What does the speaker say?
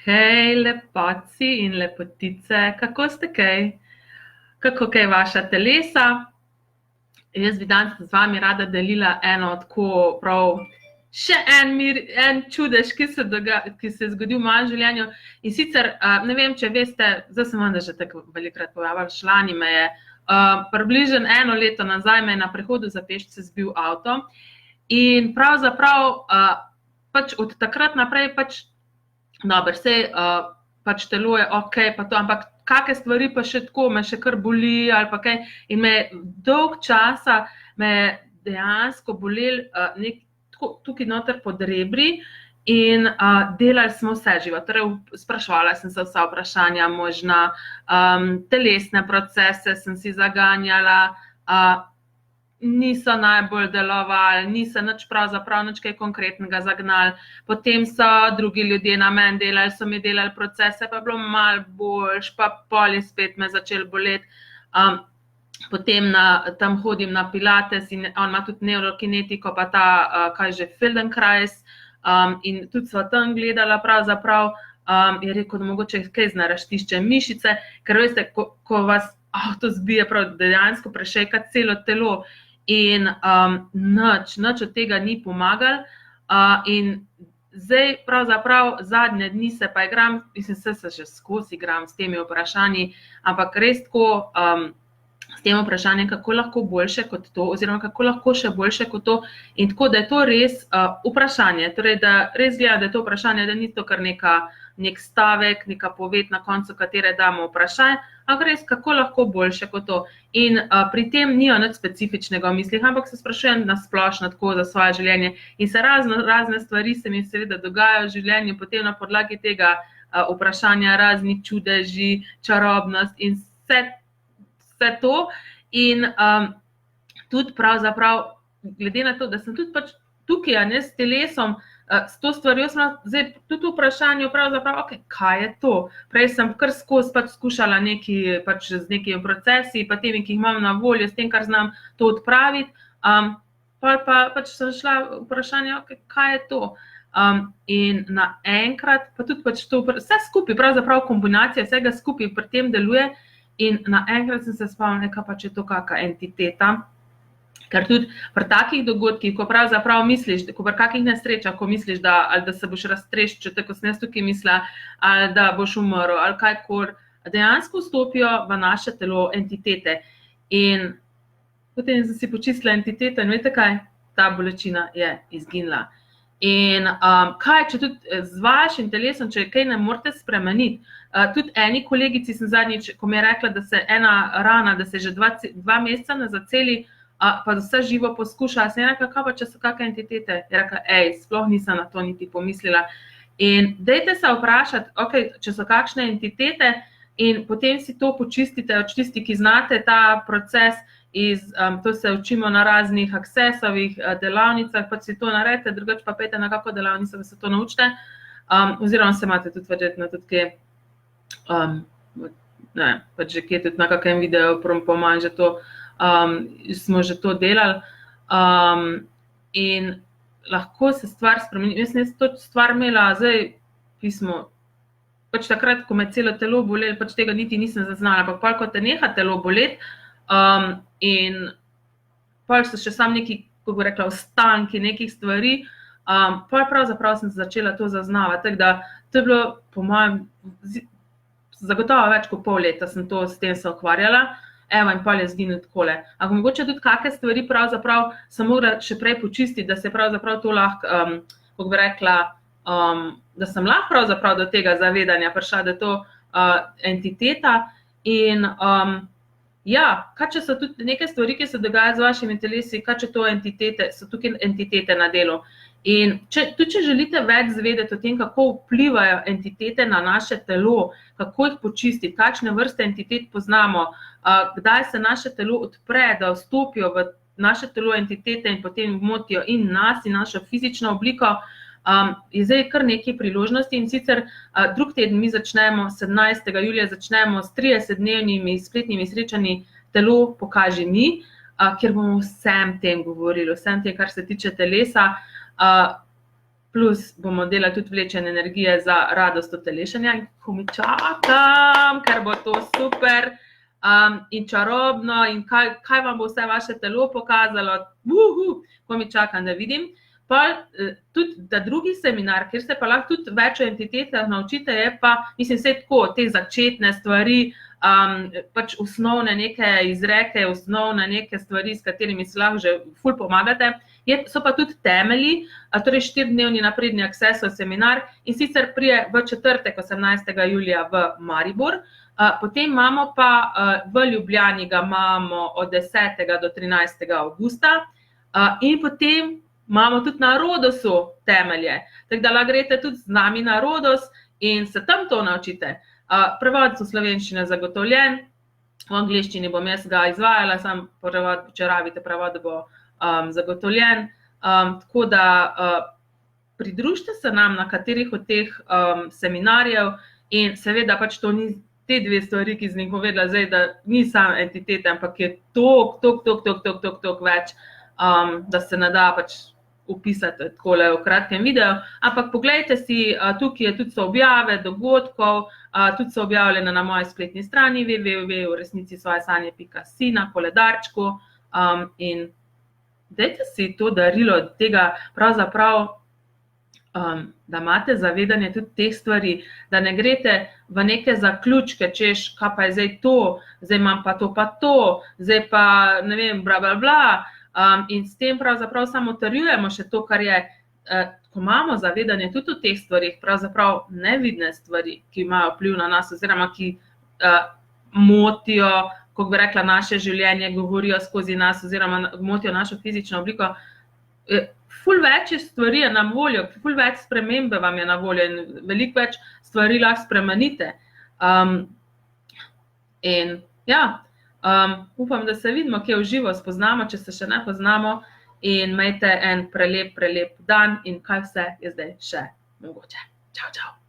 Hej, lepoci in lepotice, kako ste kaj? Kako kaj vaša telesa? Jaz bi danes z vami rada delila eno tako prav še en čudež, ki se je zgodil v mojem življenju. In sicer, ne vem, če veste, zdaj sem vam že tako velikokrat povedala, šlani me je, približno 1 leto nazaj me je na prehodu za pešce zbil avto in pravzaprav pač od takrat naprej pač dobro, sej pač telo je okej, pa to, ampak kake stvari pa še tako, me še kar boli ali pa kaj. In me dolg časa me je dejansko bolel tukaj noter pod rebri in delali smo vse živo. Torej, spraševala sem se vsa vprašanja možna, telesne procese sem si zaganjala, niso najbolj delovali, niso pravzaprav nič kaj konkretnega zagnali. Potem so drugi ljudje na meni delali, so mi delali procese, pa je bilo malo boljš, pa pol je spet me začel boleti. Potem tam hodim na pilates in on ima tudi neurokinetiko, pa ta, kaj že, Feldenkrais, in tudi sva tam gledala pravzaprav, je rekel, da mogoče kaj znaraštišče mišice, ker veste, ko vas avto zbije, prav dejansko prešejka celo telo. In nič od tega ni pomagalo. In zdaj pravzaprav zadnje dni se pa igram, mislim, se že skozi igram s temi vprašanji, ampak res tako s tem vprašanjem, kako lahko boljše kot to, oziroma kako lahko še boljše kot to. In tako, da je to res vprašanje, torej, da res gleda, da je to vprašanje, da ni to kar nek stavek, neka poved, na koncu katere damo vprašanje, ampak res, kako lahko boljše kot to. In pri tem ni nič specifičnega v mislih, ampak se sprašujem na splošno tako za svoje življenje. In se razne stvari se mi seveda dogajajo v življenju, potem na podlagi tega vprašanja razni čudeži, čarobnost in vse to. In tudi pravzaprav, glede na to, da sem tudi pač tukaj, ne, s telesom, s to stvarjo sem zdaj tudi v vprašanju pravzaprav, okay, kaj je to? Prej sem kar skozi pač skušala pač z nekimi procesi, pa temi, ki jih imam na voljo, s tem, kar znam to odpraviti. Pa pač sem šla v vprašanje, okay, kaj je to? In naenkrat, pa tudi pač to, vse skupaj, pravzaprav kombinacija vsega skupaj pri tem deluje. In naenkrat sem se spomnila, kaj pa če je to kakšna entiteta. Ker tudi pri takih dogodkih, ko pravzaprav misliš, ko pri kakih nesrečah, ko misliš, ali da se boš raztreščil, tako sem jaz tukaj mislila, ali da boš umrl, ali kajkoli, dejansko vstopijo v naše telo entitete. In potem sem si počistila entiteto in veste kaj? Ta bolečina je izginila. In kaj, če tudi z vašim telesom, če kaj ne morete spremeniti, tudi eni kolegici sem zadnjič, ko mi je rekla, da se ena rana, da se že 2 meseca ne zaceli, pa vse živo poskuša, sem rekla, kaj pa, če so kakšne entitete? Je rekla, sploh nisem na to niti pomislila. In dajte se vprašati, okay, če so kakšne entitete in potem si to počistite, tisti, ki znate ta proces, to se učimo na raznih Accessovih delavnicah, pa si to naredite, drugače pa pejte na kako delavnico, da se to naučite, oziroma se imate tudi verjetno tudi kje, pač že kje tudi na kakem videu, po manj že to, smo že to delali, in lahko se stvar spremeni. Jaz sem to stvar imela zdaj pismo, pač takrat, ko me celo telo bolelo, pač tega niti nisem zaznala, ampak pol, ko te neha telo boleti, in pol so še sam neki, kako bi rekla, ostanki nekih stvari, pol pravzaprav sem začela to zaznavati, tako da to je bilo po mojem, zagotovo več kot pol leta sem s tem se ukvarjala, in pol je zginil takole. Ampak mogoče tudi kakšne stvari pravzaprav sem mogla še prej počistiti, da se pravzaprav to lahko, kako bi rekla, da sem lahko pravzaprav do tega zavedanja prišla, da je to entiteta. In kaj če so tudi neke stvari, ki se dogajajo z vašimi telesi, kaj če to entitete, so tukaj entitete na delu. In tudi če želite več zvedeti o tem, kako vplivajo entitete na naše telo, kako jih počistiti, kakšne vrste entitet poznamo, kdaj se naše telo odpre, da vstopijo v naše telo entitete in potem motijo in nas in našo fizično obliko, je zdaj kar nekaj priložnosti. In sicer drug teden mi začnemo, 17. julija začnemo s 30-dnevnimi spletnimi srečanji Telo pokaži mi, kjer bomo vsem tem govorili, vsem tem, kar se tiče telesa. plus bomo delali tudi vlečene energije za radost utelešanja, ko mi čakam, ker bo to super in čarobno in kaj vam bo vse vaše telo pokazalo, ko mi čakam, da vidim. Pa tudi ta drugi seminar, kjer se pa lahko tudi več o entitetah naučite, je pa, mislim, vse tako, te začetne stvari, pač osnovne neke izreke, osnovne neke stvari, s katerimi se lahko že ful pomagate. So pa tudi temelji, torej 4-dnevni napredni Accessov seminar in sicer prije v četrtek 18. julija v Maribor. Potem imamo pa v Ljubljani ga imamo od 10. do 13. avgusta in potem imamo tudi na Rodosu temelje, tako da lahko greste tudi z nami na Rodos in se tam to naučite. Prevod v slovenščini je zagotovljen, v angleščini bom jaz ga izvajala, sam prevod, če rabite prevod, bo zagotovljen. Tako da pridružite se nam na katerih od teh seminarjev in seveda pač to ni te dve stvari, ki sem jih povedala zdaj, da ni samo entitete, ampak je toliko več, da se ne da pač upisati takole v kratkem videu, ampak poglejte si, tukaj je tudi so objave dogodkov, tudi so objavljene na moji spletni strani www.uresnicisvojsanje.si na koledarčku in dajte si to darilo od tega pravzaprav, da imate zavedanje tudi teh stvari, da ne greste v neke zaključke, češ, kaj pa je zdaj to, zdaj imam pa to, zdaj pa ne vem, bla, bla, bla. In s tem pravzaprav samo utrjujemo še to, kar je, ko imamo zavedanje tudi o teh stvarih, pravzaprav nevidne stvari, ki imajo vpliv na nas oziroma ki motijo, kako bi rekla, naše življenje, govorijo skozi nas oziroma motijo našo fizično obliko. Ful več stvari je na voljo, ful več spremembe vam je na voljo in veliko več stvari lahko spremenite. In ja, upam, da se vidimo, kje v živo spoznamo, če se še ne poznamo in imejte en prelep dan in kaj vse je zdaj še mogoče. Čau, čau.